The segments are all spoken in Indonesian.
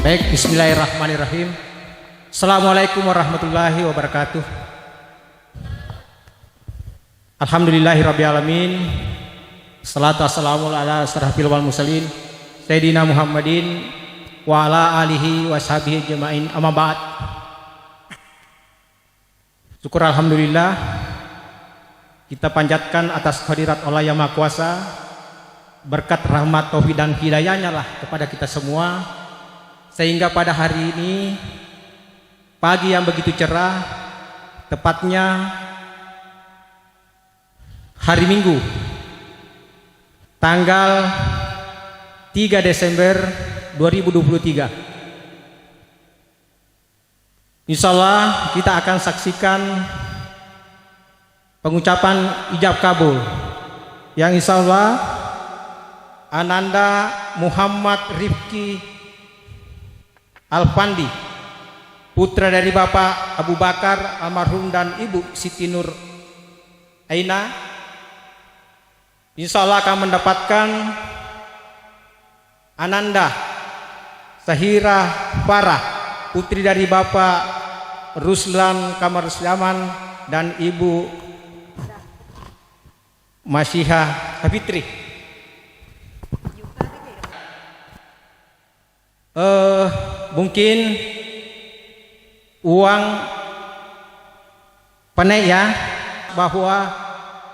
Baik, bismillahirrahmanirrahim. Assalamualaikum warahmatullahi wabarakatuh. Alhamdulillahirrabbilalamin. Salatu wassalamu ala asrafil wal mursalin Sayyidina Muhammadin wa ala alihi wa sahbihi jema'in, amma ba'd. Syukur alhamdulillah kita panjatkan atas hadirat Allah yang Maha Kuasa, berkat rahmat taufik dan hidayahnya lah kepada kita semua, sehingga pada hari ini pagi yang begitu cerah, tepatnya hari Minggu tanggal 3 Desember 2023. Insya Allah kita akan saksikan pengucapan ijab kabul yang insya Allah Ananda Muhammad Rifki Alfandi, putra dari Bapak Abu Bakar almarhum dan Ibu Siti Nur Aina, insya Allah akan mendapatkan Ananda Sahira Farah, putri dari Bapak Ruslan Kamaruszaman dan Ibu Masyihah Fitri. Mungkin uang panai ya, bahwa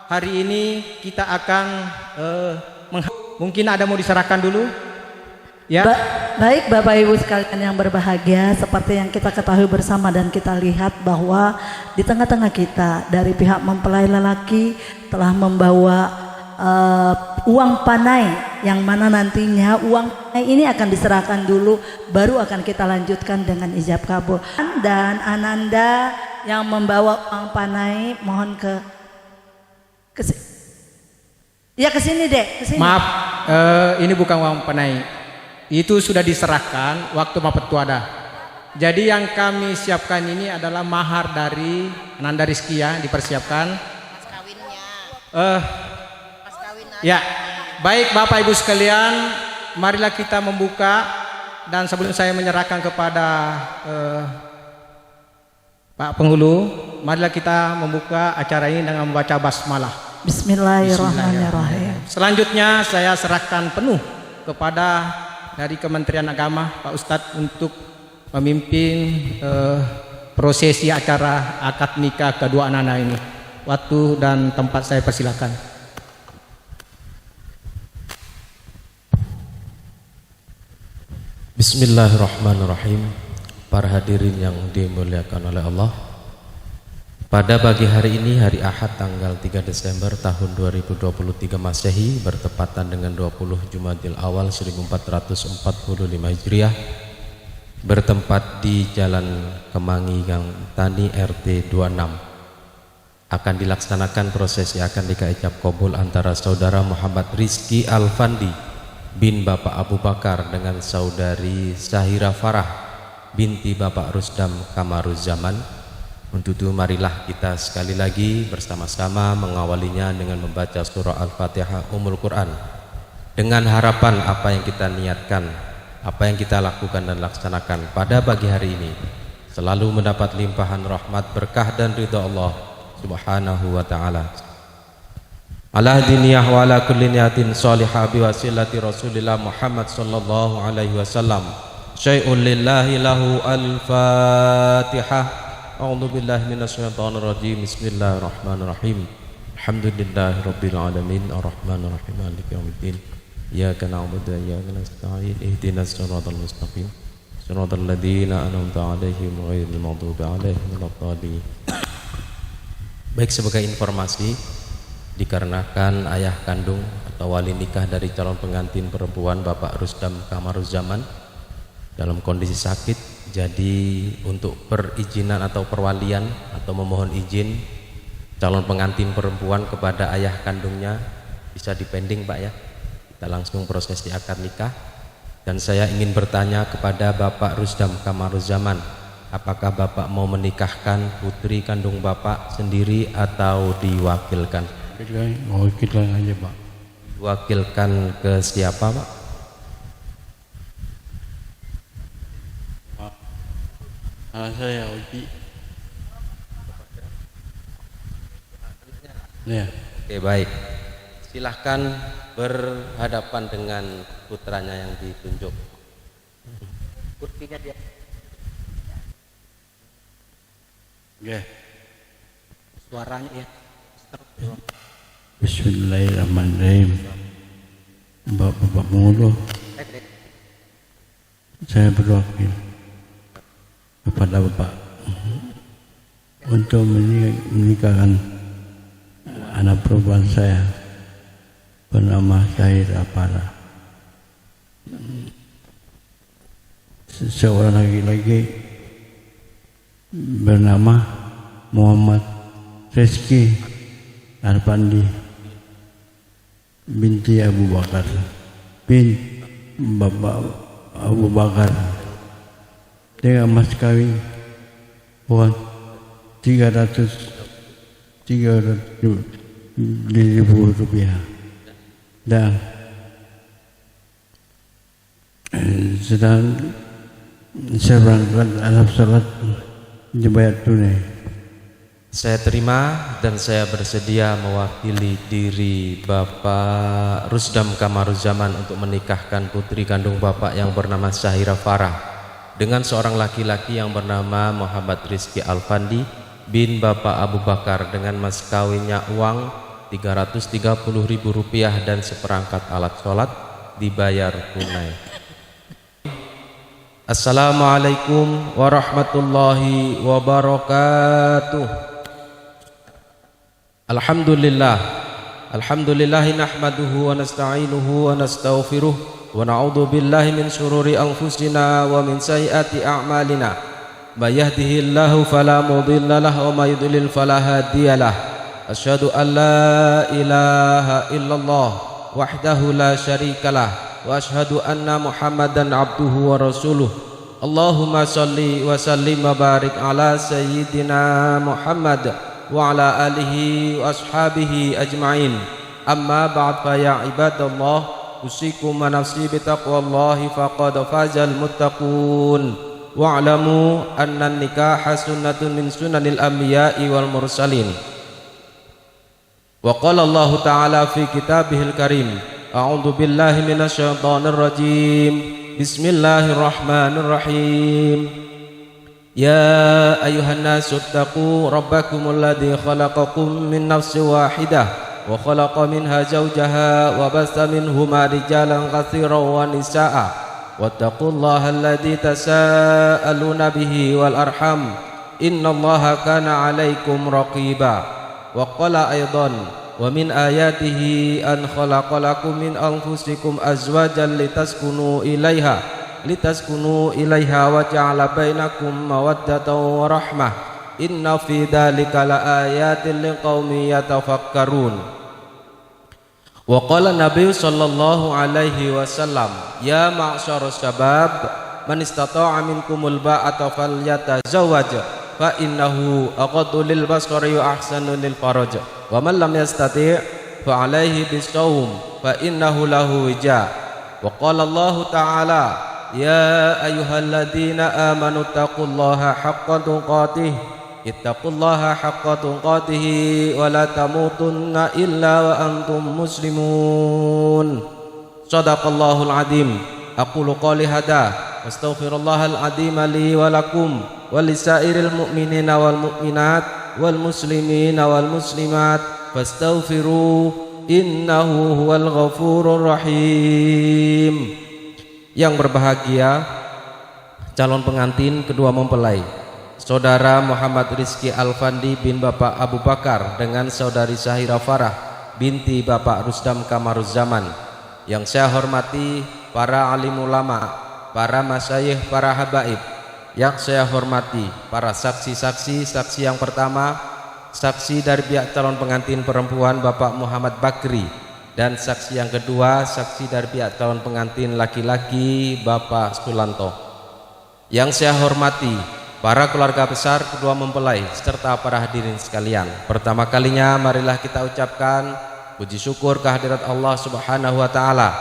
hari ini kita akan mungkin ada mau diserahkan dulu ya. Baik Bapak Ibu sekalian yang berbahagia, seperti yang kita ketahui bersama dan kita lihat bahwa di tengah-tengah kita dari pihak mempelai lelaki telah membawa uang panai, yang mana nantinya uang panai ini akan diserahkan dulu, baru akan kita lanjutkan dengan ijab kabul. Dan Ananda yang membawa uang panai mohon ya kesini dek, kesini. Maaf, ini bukan uang panai, itu sudah diserahkan waktu Mapetuada. Jadi yang kami siapkan ini adalah mahar dari Ananda Rizky ya, dipersiapkan. Mas kawinnya. Mas kawinan. Ya, baik Bapak Ibu sekalian, marilah kita membuka, dan sebelum saya menyerahkan kepada Pak Penghulu, marilah kita membuka acara ini dengan membaca basmalah. Bismillahirrahmanirrahim. Selanjutnya saya serahkan penuh kepada dari Kementerian Agama Pak Ustadz untuk memimpin prosesi acara akad nikah kedua anak-anak ini. Waktu dan tempat saya persilakan. Bismillahirrahmanirrahim. Para hadirin yang dimuliakan oleh Allah, pada pagi hari ini, hari Ahad tanggal 3 Desember tahun 2023 Masehi, bertepatan dengan 20 Jumadil Awal 1445 Hijriah, bertempat di Jalan Kemangi Gang Tani RT 26, akan dilaksanakan prosesi akad nikah ijab kabul antara saudara Muhammad Rizky Alfandi bin Bapak Abu Bakar dengan saudari Sahira Farah binti Bapak Rusdam Kamaruzzaman. Untuk itu marilah kita sekali lagi bersama-sama mengawalinya dengan membaca surah Al-Fatihah Ummul Quran, dengan harapan apa yang kita niatkan, apa yang kita lakukan dan laksanakan pada pagi hari ini selalu mendapat limpahan rahmat, berkah dan ridha Allah Subhanahu wa ta'ala. Ala diniyah wa ala kulli niyatin salihah bi wasilati Rasulillah Muhammad sallallahu alaihi wasallam. Syai'un lillahi lahu al-Fatihah. A'udzu billahi minasyaitonir rajim. Bismillahirrahmanirrahim. Alhamdulillahirabbil alamin arrahmanir rahim maliki yaumiddin. Iyyaka na'budu wa iyyaka nasta'in. Ihdinas siratal mustaqim. Siratal ladzina an'amta 'alaihim ghairil maghdubi 'alaihim waladdallin. Baik, sebagai informasi, dikarenakan ayah kandung atau wali nikah dari calon pengantin perempuan Bapak Rusdam Kamaruzzaman dalam kondisi sakit, jadi untuk perizinan atau perwalian atau memohon izin calon pengantin perempuan kepada ayah kandungnya bisa dipending Pak ya. Kita langsung prosesi akad nikah. Dan saya ingin bertanya kepada Bapak Rusdam Kamaruzzaman, apakah Bapak mau menikahkan putri kandung Bapak sendiri atau diwakilkan? Mewakilkan aja Pak. Diwakilkan ke siapa Pak? Anak saya Oji. Ya. Oke, baik. Silahkan berhadapan dengan putranya yang ditunjuk. Kursinya dia. Oke. Suaranya ya. Bismillahirrahmanirrahim. Bapak Penguruh, saya berwakil kepada Bapak untuk menikahkan anak perempuan saya bernama Syahira Farah. Seorang laki-laki bernama Muhammad Rizki Alfandi binti Abu Bakar bin Bapak Abu Bakar dengan mas kawin uang 300.000 rupiah dan sedang saya berangkat Arab salat dibayar tunai. Saya terima dan saya bersedia mewakili diri Bapak Rusdam Kamaruzzaman untuk menikahkan putri kandung Bapak yang bernama Syahira Farah dengan seorang laki-laki yang bernama Muhammad Rizki Alfandi bin Bapak Abu Bakar dengan mas kawinnya uang 330.000 rupiah dan seperangkat alat sholat dibayar tunai. Assalamualaikum warahmatullahi wabarakatuh. Alhamdulillahi nahmaduhu wa nasta'inuhu wa nastaghfiruh wa na'udzu billahi min syururi anfusina wa min sayyiati a'malina. May yahdihillahu fala mudilla lahu wa may yudlil fala hadiyalah. Asyhadu an la ilaha illallah wahdahu la syarikalah wa asyhadu anna Muhammadan abduhu wa rasuluh. Allahumma shalli wa sallim wa barik ala sayyidina Muhammad wa ala alihi wa ashabihi ajma'in. Amma ba'd, fa ya ibadallah, usikum wa nafsi bitaqwallahi faqad fazal muttaqun. Wa'lamu anna nikaha sunnatun min sunanil anbiya'i wal mursalin. Wa qala Allah ta'ala fi kitabihil karim, a'udzu billahi minasyaitonir rajim. Bismillahirrahmanirrahim. Ya ayuhan nasu attaqu rabbakumul ladzi khalaqakum min nafsin wahidah wa khalaqa minha zawjaha wa bassa minhuma rijalan katsiran wa nisaa'a wattaqullaha alladzi tasaaluna bihi wal arham innallaha kana 'alaikum raqiba. Wa qala aidan wa min ayatihi an khalaqalakum min anfusikum azwajan litaskunu ilaiha wa ja'ala bainakum mawaddatan wa rahmah inna fi dzalika laayatin liqaumin yatafakkarun. Wa qala Nabi sallallahu alaihi wasallam, ya ma'syarus syabab man istata'a minkumul ba'ata falyatazawwaj fa innahu aqaddu lil basari wa ahsanu lil faraj wa man lam yastati' fa alaihi bisawm fa innahu lahu wija. Wa qala Allah ta'ala, ya ayyuhalladzina amanu taqullaha haqqa tuqatih ittaqullaha haqqa tuqatih wa la tamutunna illa wa antum muslimun. Shadaqallahul azim. Aqulu qali hada astaghfirullahal azim li wa lakum wa lisairil mu'minina wal mu'minat wal muslimina wal muslimat fastaghfiru innahu huwal ghafurur rahim. Yang berbahagia calon pengantin kedua mempelai Saudara Muhammad Rizki Alfandi bin Bapak Abu Bakar dengan Saudari Syahira Farah binti Bapak Rusdam Kamaruzzaman. Yang saya hormati para alim ulama, para masyayikh, para habaib. Yang saya hormati para saksi-saksi. Saksi yang pertama, saksi dari pihak calon pengantin perempuan Bapak Muhammad Bakri. Dan saksi yang kedua, saksi dari pihak calon pengantin laki-laki Bapak Sulanto. Yang saya hormati para keluarga besar kedua mempelai serta para hadirin sekalian. Pertama kalinya marilah kita ucapkan puji syukur kehadirat Allah Subhanahu wa taala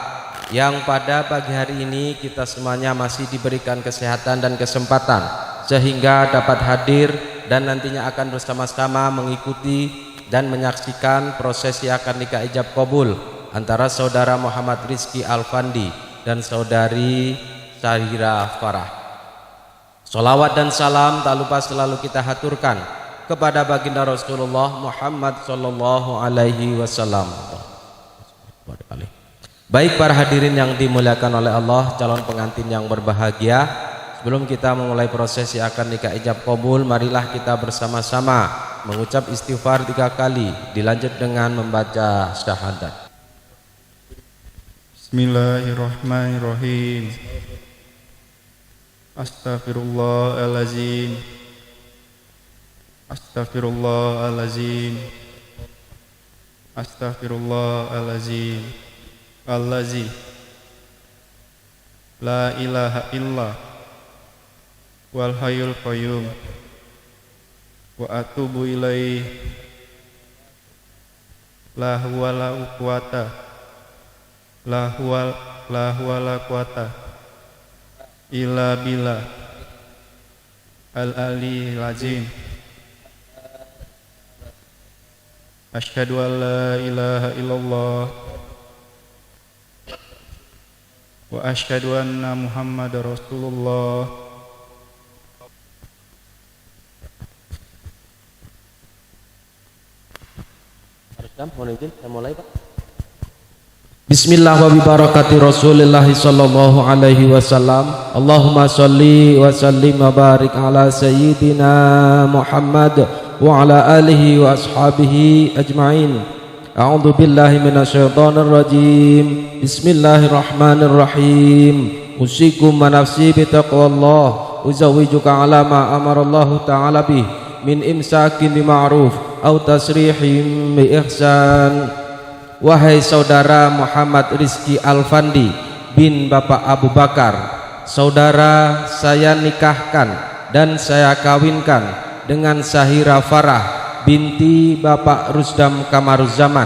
yang pada pagi hari ini kita semuanya masih diberikan kesehatan dan kesempatan sehingga dapat hadir dan nantinya akan bersama-sama mengikuti dan menyaksikan prosesi akad nikah ijab kabul antara saudara Muhammad Rizki Alfandi dan saudari Syahira Farah. Sholawat dan salam tak lupa selalu kita haturkan kepada baginda Rasulullah Muhammad sallallahu alaihi wasallam. Baik para hadirin yang dimuliakan oleh Allah, calon pengantin yang berbahagia, sebelum kita memulai prosesi akad nikah ijab kabul, marilah kita bersama-sama mengucap istighfar 3 kali, dilanjut dengan membaca syahadat. Bismillahirrahmanirrahim. Astaghfirullahalazim. Astaghfirullahalazim. Astaghfirullahalazim. Allazi la ilaha illa wal hayyul qayyum wa atubu ilaihi la huwa la quwata la huwa la quwata illa billah al ali azim. Asyhadu an la ilaha illallah wa asyhadu anna Muhammadar Rasulullah. Mohon izin, saya mulai Pak. Bismillah wa bibarakati Rasulillah sallallahu alaihi wasallam. Allahumma salli wa sallim wa barik ala sayyidina Muhammad wa ala alihi wa ashabihi ajma'in. A'udzu billahi minasyaitonir rajim. Bismillahirrahmanirrahim. Usikum wa nafsi bitaqwallah. Uzawwijuka ala ma amarallahu ta'ala bih min imsakin bima'ruf au tasrihim bi ihsan. Wahai saudara Muhammad Rizki Alfandi bin Bapak Abu Bakar, saudara saya nikahkan dan saya kawinkan dengan Syahira Farah binti Bapak Rusdam Kamaruzzaman,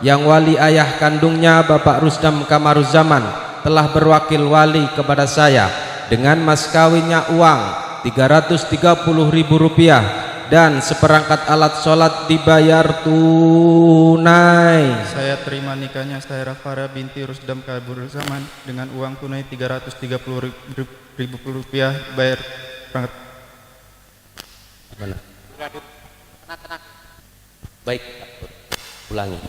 yang wali ayah kandungnya Bapak Rusdam Kamaruzzaman telah berwakil wali kepada saya dengan mas kawinnya uang Rp330.000 dan seperangkat alat sholat dibayar tunai. Saya terima nikahnya Syahira Farah binti Rusdam Kamaruzzaman dengan uang tunai Rp330.000 bayar perangkat. Mana? Baik, ulangi.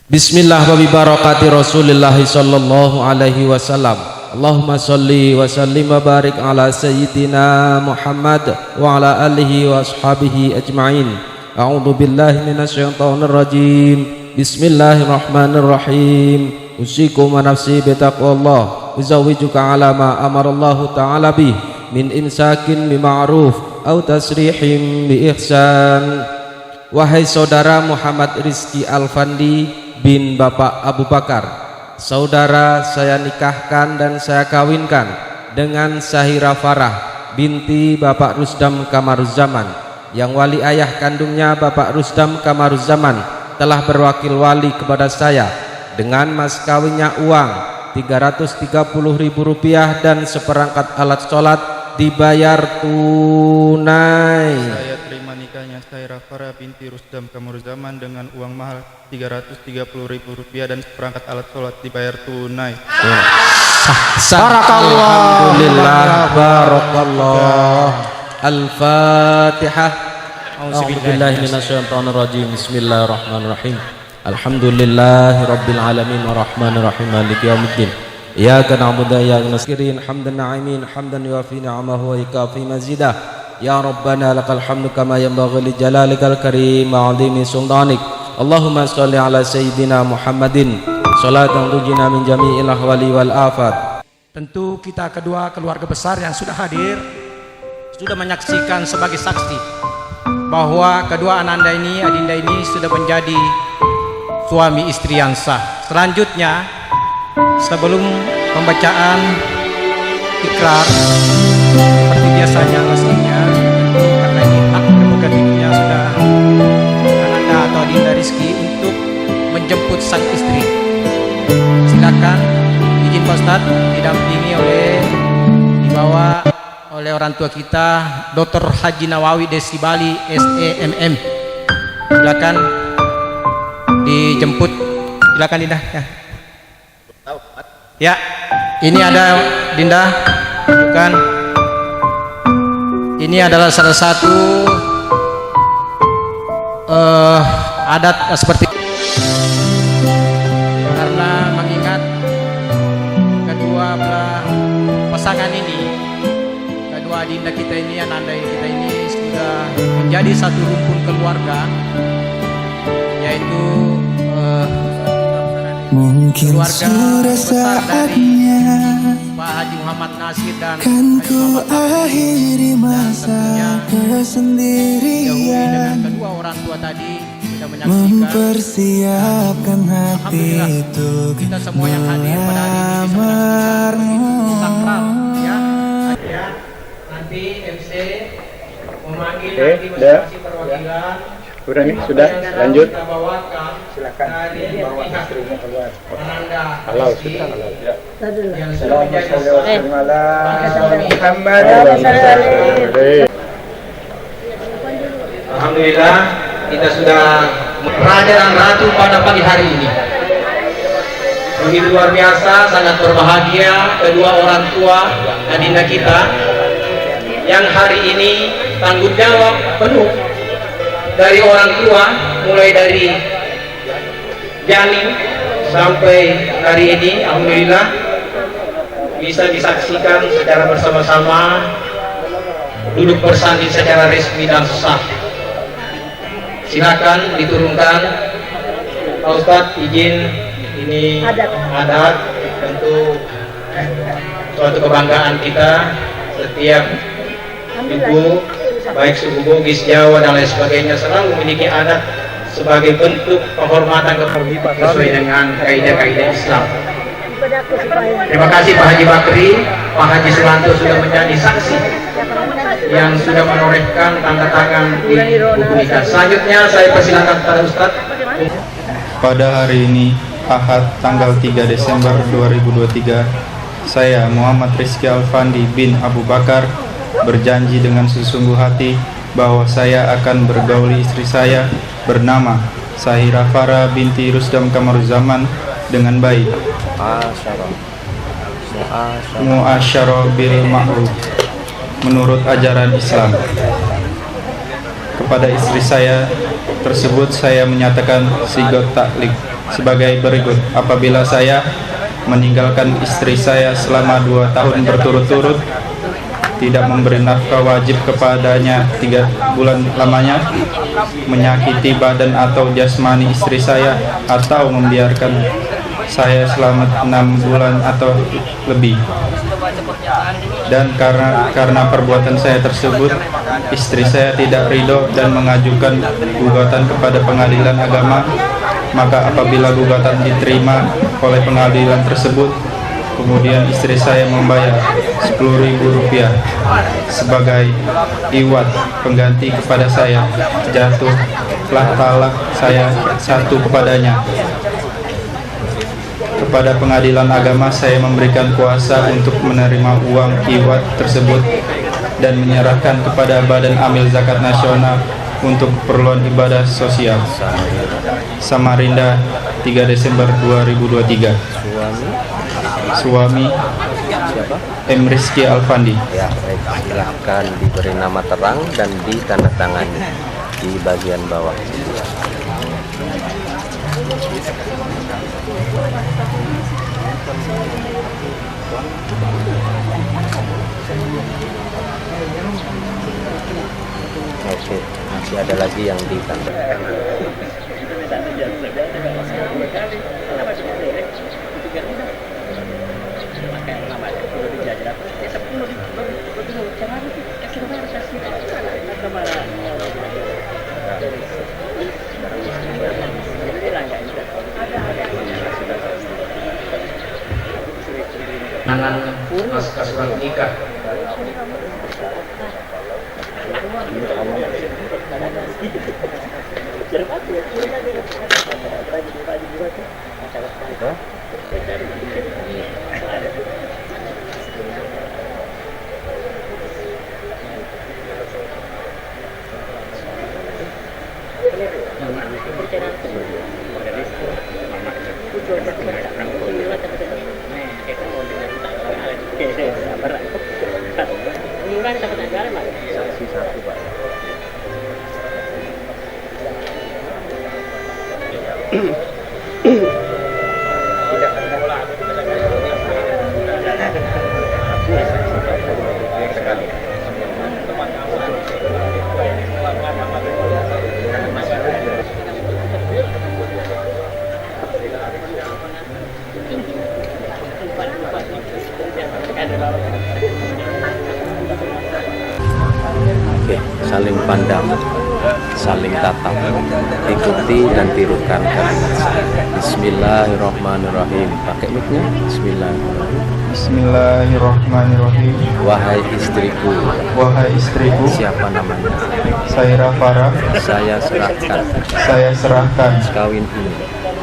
Bismillah wa bibarakati Rasulillah sallallahu alaihi wasallam. Allahumma salli wa sallim wa barik ala sayyidina Muhammad wa ala alihi wa ashabihi ajma'in. A'udzu billahi minasyaitonir rajim. Bismillahirrahmanirrahim. Usikum wa nafsi bitaqwallah. Uzawwijuka ala ma amarallahu ta'ala bih min imsakin bima'ruf au tasrihim bi ihsan. Wahai saudara Muhammad Rizki Alfandi bin Bapak Abu Bakar, saudara saya nikahkan dan saya kawinkan dengan Syahira Farah binti Bapak Rusdam Kamaruzzaman, yang wali ayah kandungnya Bapak Rusdam Kamaruzzaman telah berwakil wali kepada saya dengan mas kawinnya uang Rp330.000 dan seperangkat alat sholat dibayar tunai. Saya terima nikahnya Syahira Farah binti Rusdam Kamaruzzaman dengan uang mahal Rp330.000 dan seperangkat alat sholat dibayar tunai. Alhamdulillah, barakallah. Al-Fatihah. A'udzubillahi minasyaitonir rajim. Bismillahirrahmanirrahim. Alhamdulillahi rabbil alamin arrahmanir rahim maliki yaumiddin. Iyyaka na'budu wa iyyaka nasta'in. Hamdan na'imin hamdan yuwafi ni'amahu wa yukafi mazidah. Ya Rabbana lakal hamdu kama yanbaghi li jalalikal karim wa 'azimi sultanik. Allahumma shalli ala sayyidina Muhammadin salatan tujina min jami'il ahwali wal afat. Tentu kita kedua keluarga besar yang sudah hadir sudah menyaksikan sebagai saksi bahwa kedua ananda ini, adinda ini sudah menjadi suami istri yang sah. Selanjutnya, sebelum pembacaan ikrar seperti biasanya mestinya, karena ini hak prerogatifnya sudah ananda atau adinda Rizki untuk menjemput sang istri. Silakan izin Pak Ustadz didampingi dibawa oleh orang tua kita Dr. Haji Nawawi Desi Bali SEMM. Silakan dijemput. Silakan Dinda ya. Ya, ini ada Dinda, bukan? Ini adalah salah satu adat seperti karena mengingat kedua belah pasangan ini, kedua Dinda kita ini, Ananda kita ini sudah menjadi satu rumpun keluarga, yaitu mungkin keluarga sudah besar dari saatnya Pak Haji Muhammad Nasir dan kan Haji ku Muhammad Nasir. akhiri masa Dihuni dengan kesendirian, kedua orang tua tadi sudah menyaksikan. mempersiapkan hati untuk Kita semua yang hadir pada hari ini bisa menyaksikan begitu sakral ya. Ya, nanti MC memanggil nanti masing-masing perwakilan. Udah nih, sudah lanjut. Kita bawakan silakan dari pihak Ananda. Halo, sudah halo. Ya. Yang sudah menjadi Muhammad. Alhamdulillah kita sudah raja dan ratu pada pagi hari ini. Begitu luar biasa, sangat berbahagia kedua orang tua adinda kita yang hari ini tanggung jawab penuh dari orang tua, mulai dari janin sampai hari ini. Alhamdulillah bisa disaksikan secara bersama-sama, duduk bersanding secara resmi dan sah. Silakan diturunkan Pak Ustadz, izin, ini adat tentu suatu kebanggaan kita. Setiap ibu baik suku Bugis, Jawa dan lain sebagainya selalu memiliki adat sebagai bentuk penghormatan sesuai dengan kaidah-kaidah Islam. Terima kasih Pak Haji Bakri, Pak Haji Sulanto sudah menjadi saksi yang sudah menorehkan tanda tangan di buku nikah. Selanjutnya saya persilakan kepada Ustadz. Pada hari ini, Ahad tanggal 3 Desember 2023, saya Muhammad Rizky Alfandi bin Abu Bakar berjanji dengan sesungguh hati bahwa saya akan bergauli istri saya bernama Sahira Farah binti Rusdam Kamaruzaman dengan baik, muasyarah bil ma'ruf, menurut ajaran Islam. Kepada istri saya tersebut saya menyatakan sigot taklik sebagai berikut. Apabila saya meninggalkan istri saya selama 2 tahun berturut-turut, tidak memberi nafkah wajib kepadanya 3 bulan lamanya, menyakiti badan atau jasmani istri saya, atau membiarkan saya selama 6 bulan atau lebih. Dan karena perbuatan saya tersebut, istri saya tidak ridho dan mengajukan gugatan kepada pengadilan agama. Maka apabila gugatan diterima oleh pengadilan tersebut, kemudian istri saya membayar Rp10.000 sebagai iwat pengganti kepada saya, jatuhlah talak saya satu kepadanya. Kepada pengadilan agama saya memberikan kuasa untuk menerima uang iwat tersebut dan menyerahkan kepada Badan Amil Zakat Nasional untuk keperluan ibadah sosial. Samarinda, 3 Desember 2023. Suami M. Rizky Alfandi. Ya, baik, silahkan diberi nama terang dan ditandatangani di bagian bawah. Oke, masih ada lagi yang ditandatangani. Tangan naskah surat nikah. Oke, saling pandang, saling tatap, ikuti dan tirukan kalimat saya. Bismillahirrahmanirrahim. Pakai mic-nya. Bismillahirrahmanirrahim. Bismillahirrahmanirrahim. Wahai istriku, Wahai istriku, siapa namanya? Saira Farah, Saya serahkan saya serahkan mas kawin ini.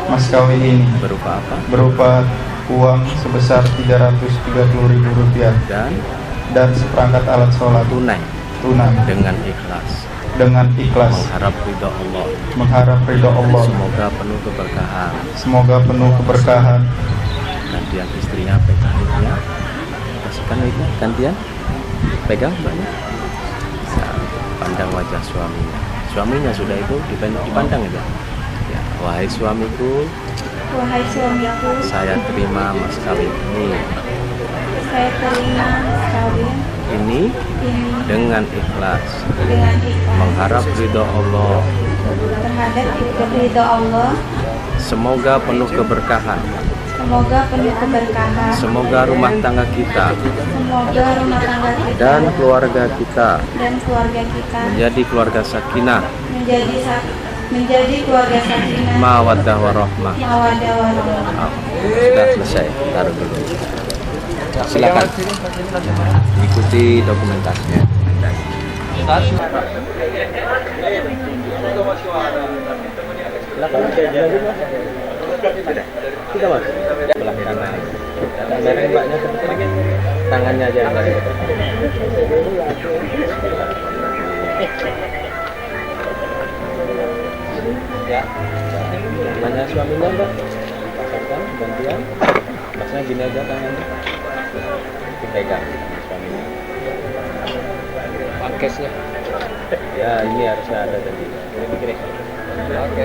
mas kawin ini Berupa apa? berupa uang sebesar Rp330.000 Dan dan seperangkat alat sholat tunai tunai dengan ikhlas, dengan ikhlas mengharap ridho Allah. mengharap ridho Allah. Semoga penuh keberkahan. Semoga penuh keberkahan. Gantian istrinya pegang mic-nya. Kasihkan mic-nya, gantian. Pegang banyak. Pandang wajah suaminya. Suaminya sudah itu dipandang aja. Ya, wahai suamiku, Wahai suamiku, saya terima mas kawin ini. saya terima kawin Ini ini dengan ikhlas, dengan ikhlas mengharap ridho Allah. terhadap ridho Allah. Semoga penuh keberkahan. Semoga penuh keberkahan. Semoga rumah tangga kita Semoga rumah tangga kita dan keluarga kita dan keluarga kita menjadi keluarga sakinah, menjadi keluarga sakinah, mawaddah warahmah. mawaddah warahmah. Sudah selesai, taruh dulu. Silakan ikuti dokumentasinya. Kita mas belah kanan. Dari mbaknya ke depan, tangannya aja yang dari depan. Ya, tangannya suaminya mbak, pasangkan gantian. Masnya gini aja tangannya, dipegang suaminya. Pankesnya. Ya ini harusnya ada tadi. Oke,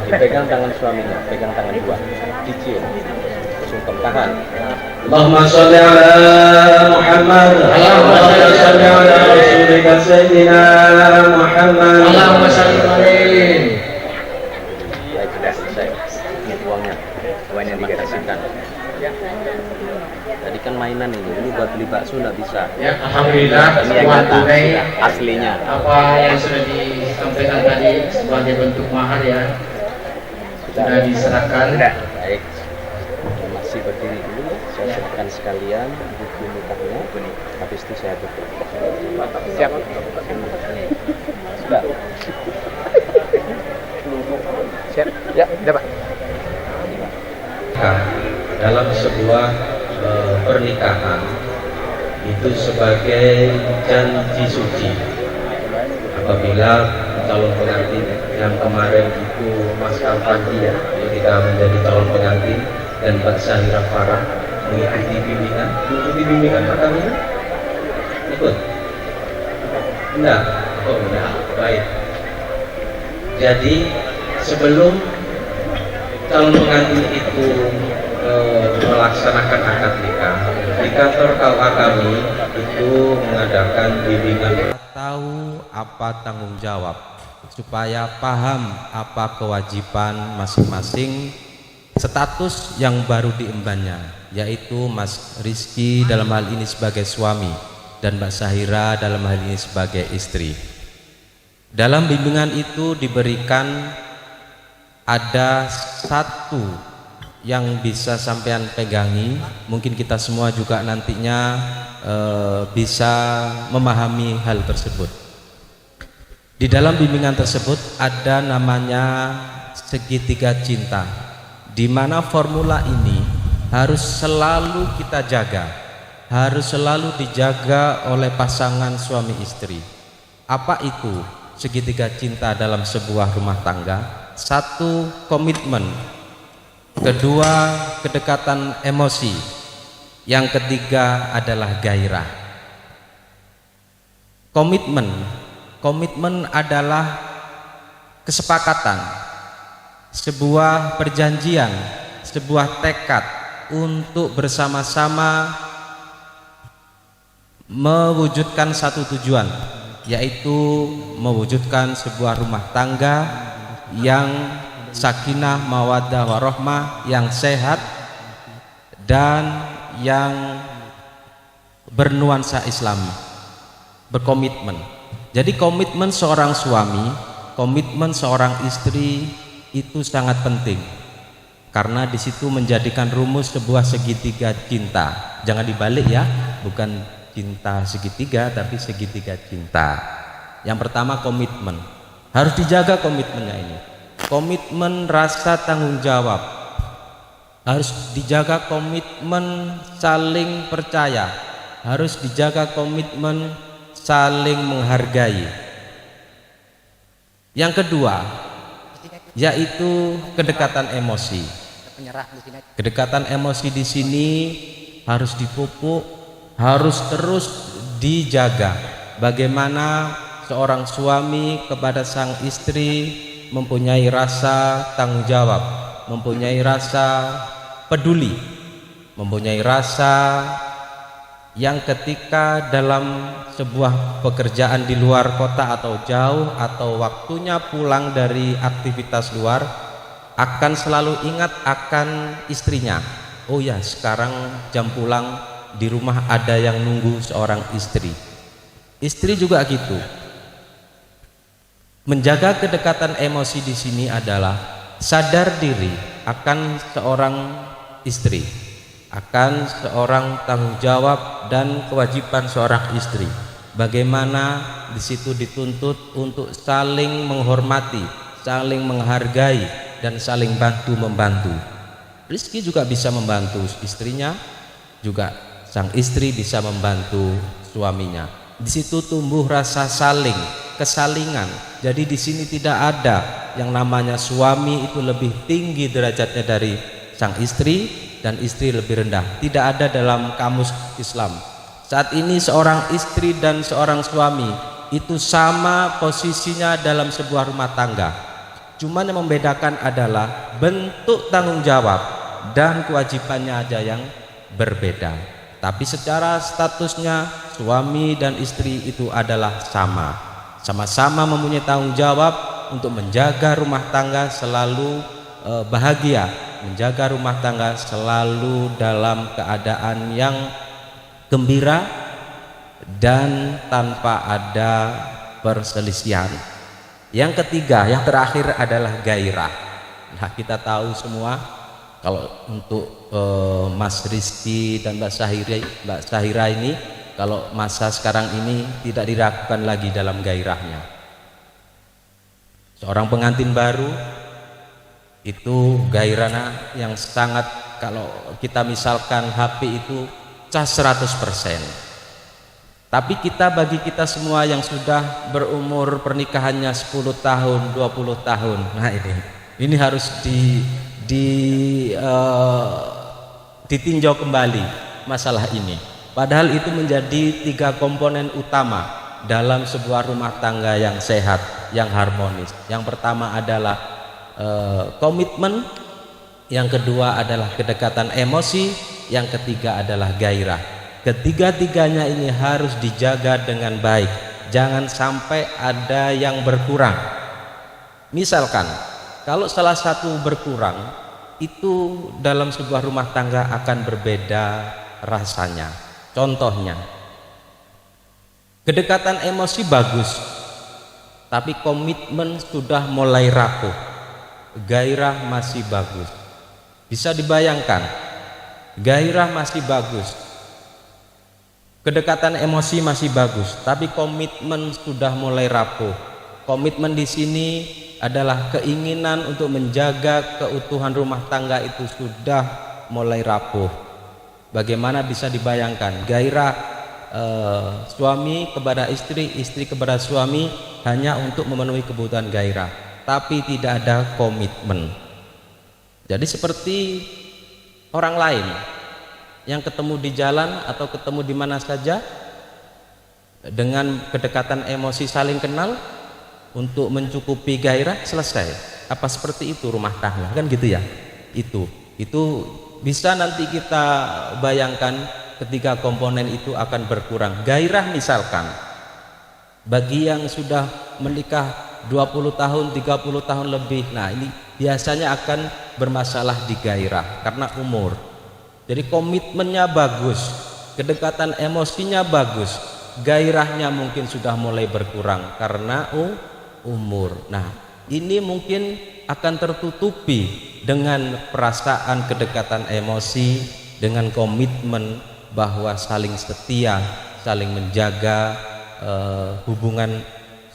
dipegang tangan suaminya, pegang tangan dua, dicium, sungkem tahan. Allahumma sholli ala Muhammad. Allahumma sholli ala Rasulika Sayyidina Muhammad. Allahumma sholli alaihi. Baik, sudah selesai. Ini uangnya yang dikasihkan. Tadi kan mainan ini buat beli bakso nggak bisa. Ya, alhamdulillah uang tunai aslinya. Apa yang sudah disampaikan tadi sebagai bentuk mahar ya sudah diserahkan. Baik. Masih berdiri dulu. Saya serahkan sekalian buku nikahnya. Habis itu saya tutup. Siap. Sudah. Siap. Ya, dapat. Dalam sebuah pernikahan itu sebagai janji suci. Apabila calon pengantin yang kemarin itu Mas Alfandi ya, ketika menjadi calon pengantin, dan Mbak Sahira Farah mengikuti bimbingan perkawinan, ikut? Enggak? Oh enggak, baik. Jadi sebelum calon pengantin itu melaksanakan akad nikah, di kantor KUA kami itu mengadakan bimbingan. Tahu apa tanggung jawab, supaya paham apa kewajiban masing-masing status yang baru diembannya, yaitu Mas Rizky dalam hal ini sebagai suami dan Mbak Sahira dalam hal ini sebagai istri. Dalam bimbingan itu diberikan ada satu yang bisa sampean pegangi, mungkin kita semua juga nantinya bisa memahami hal tersebut. Di dalam bimbingan tersebut ada namanya segitiga cinta, di mana formula ini harus selalu kita jaga, harus selalu dijaga oleh pasangan suami istri. Apa itu segitiga cinta dalam sebuah rumah tangga? Satu, komitmen. Kedua, kedekatan emosi. Yang ketiga adalah gairah. Komitmen adalah kesepakatan, sebuah perjanjian, sebuah tekad untuk bersama-sama mewujudkan satu tujuan, yaitu mewujudkan sebuah rumah tangga yang sakinah, mawaddah, warahmah, yang sehat dan yang bernuansa Islami, berkomitmen. Jadi komitmen seorang suami, komitmen seorang istri itu sangat penting, karena di situ menjadikan rumus sebuah segitiga cinta. Jangan dibalik ya, bukan cinta segitiga tapi segitiga cinta. Yang pertama komitmen, harus dijaga komitmennya ini. Komitmen rasa tanggung jawab, harus dijaga komitmen saling percaya, harus dijaga komitmen saling menghargai. Yang kedua yaitu kedekatan emosi. Kedekatan emosi di sini harus dipupuk, harus terus dijaga. Bagaimana seorang suami kepada sang istri mempunyai rasa tanggung jawab, mempunyai rasa peduli, mempunyai rasa yang ketika dalam sebuah pekerjaan di luar kota atau jauh, atau waktunya pulang dari aktivitas luar, akan selalu ingat akan istrinya. Oh ya, sekarang jam pulang, di rumah ada yang nunggu seorang istri. Istri juga gitu. Menjaga kedekatan emosi di sini adalah sadar diri akan seorang istri, akan seorang tanggung jawab dan kewajiban seorang istri. Bagaimana di situ dituntut untuk saling menghormati, saling menghargai, dan saling bantu membantu. Rizki juga bisa membantu istrinya, juga sang istri bisa membantu suaminya. Di situ tumbuh rasa saling, kesalingan. Jadi di sini tidak ada yang namanya suami itu lebih tinggi derajatnya dari sang istri dan istri lebih rendah. Tidak ada dalam kamus Islam. Saat ini seorang istri dan seorang suami itu sama posisinya dalam sebuah rumah tangga. Cuma yang membedakan adalah bentuk tanggung jawab dan kewajibannya aja yang berbeda. Tapi secara statusnya suami dan istri itu adalah sama. Sama-sama mempunyai tanggung jawab untuk menjaga rumah tangga selalu bahagia, menjaga rumah tangga selalu dalam keadaan yang gembira dan tanpa ada perselisihan. Yang ketiga, yang terakhir adalah gairah. Nah, kita tahu semua kalau untuk Mas Rizky dan Mbak Sahira ini, kalau masa sekarang ini tidak diragukan lagi dalam gairahnya. Seorang pengantin baru itu gairahnya yang sangat, kalau kita misalkan HP itu cas 100%. Tapi bagi kita semua yang sudah berumur pernikahannya 10 tahun, 20 tahun, nah ini harus ditinjau kembali masalah ini. Padahal itu menjadi 3 komponen utama dalam sebuah rumah tangga yang sehat, yang harmonis. Yang pertama adalah komitmen, yang kedua adalah kedekatan emosi, yang ketiga adalah gairah. Ketiga-tiganya ini harus dijaga dengan baik, jangan sampai ada yang berkurang. Misalkan kalau salah satu berkurang, itu dalam sebuah rumah tangga akan berbeda rasanya. Contohnya, kedekatan emosi bagus, tapi komitmen sudah mulai rapuh, gairah masih bagus. Bisa dibayangkan, gairah masih bagus, kedekatan emosi masih bagus, tapi komitmen sudah mulai rapuh. Komitmen di sini adalah keinginan untuk menjaga keutuhan rumah tangga itu sudah mulai rapuh. Bagaimana bisa dibayangkan gairah suami kepada istri, istri kepada suami hanya untuk memenuhi kebutuhan gairah, tapi tidak ada komitmen. Jadi seperti orang lain yang ketemu di jalan atau ketemu di mana saja, dengan kedekatan emosi saling kenal untuk mencukupi gairah, selesai. Apa seperti itu rumah tangga? Kan gitu ya. Itu bisa nanti kita bayangkan ketiga komponen itu akan berkurang. Gairah misalkan, bagi yang sudah menikah 20 tahun, 30 tahun lebih, nah ini biasanya akan bermasalah di gairah karena umur. Jadi komitmennya bagus, kedekatan emosinya bagus, gairahnya mungkin sudah mulai berkurang karena umur. Nah, ini mungkin akan tertutupi dengan perasaan kedekatan emosi, dengan komitmen bahwa saling setia, saling menjaga hubungan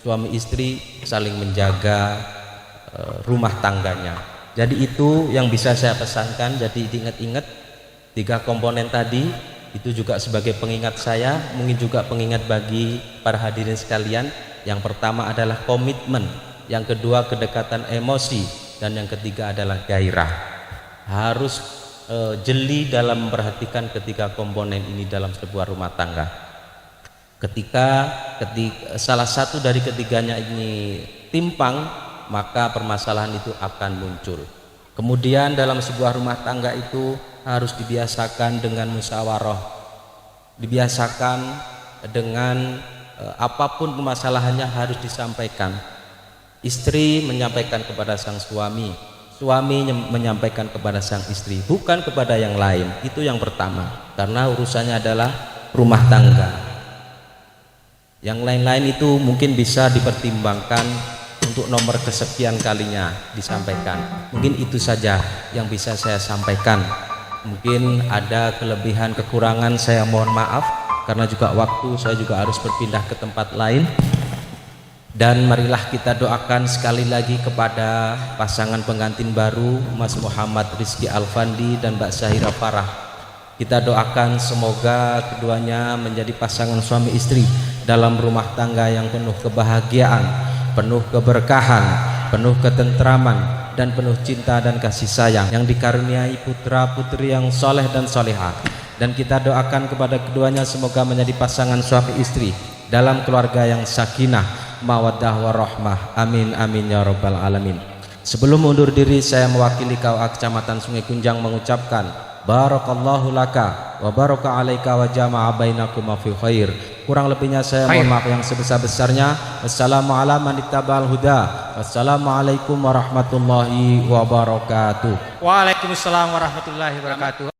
suami istri, saling menjaga rumah tangganya. Jadi itu yang bisa saya pesankan. Jadi diingat-ingat 3 komponen tadi, itu juga sebagai pengingat saya, mungkin juga pengingat bagi para hadirin sekalian. Yang pertama adalah komitmen, yang kedua kedekatan emosi, dan yang ketiga adalah gairah. Harus jeli dalam memperhatikan ketiga komponen ini dalam sebuah rumah tangga. Ketika salah satu dari ketiganya ini timpang, maka permasalahan itu akan muncul. Kemudian dalam sebuah rumah tangga itu harus dibiasakan dengan musyawarah, dibiasakan dengan apapun permasalahannya harus disampaikan. Istri menyampaikan kepada sang suami, suami menyampaikan kepada sang istri, bukan kepada yang lain. Itu yang pertama, karena urusannya adalah rumah tangga. Yang lain-lain itu mungkin bisa dipertimbangkan untuk nomor kesekian kalinya disampaikan. Mungkin itu saja yang bisa saya sampaikan. Mungkin ada kelebihan kekurangan, saya mohon maaf, karena juga waktu saya juga harus berpindah ke tempat lain. Dan marilah kita doakan sekali lagi kepada pasangan pengantin baru, Mas Muhammad Rizky Alfandi dan Mbak Syahira Farah. Kita doakan semoga keduanya menjadi pasangan suami istri dalam rumah tangga yang penuh kebahagiaan, penuh keberkahan, penuh ketentraman, dan penuh cinta dan kasih sayang, yang dikaruniai putra putri yang soleh dan solehah. Dan kita doakan kepada keduanya semoga menjadi pasangan suami istri dalam keluarga yang sakinah, mawaddah warahmah. Amin amin ya rabbal alamin. Sebelum undur diri, saya mewakili KUA Kecamatan Sungai Kunjang mengucapkan barakallahu laka wa baraka alaika wa jama'a bainakum fi khair. Kurang lebihnya saya mohon maaf yang sebesar-besarnya. Wassalamualaikum warahmatullahi wabarakatuh. Waalaikumsalam warahmatullahi wabarakatuh.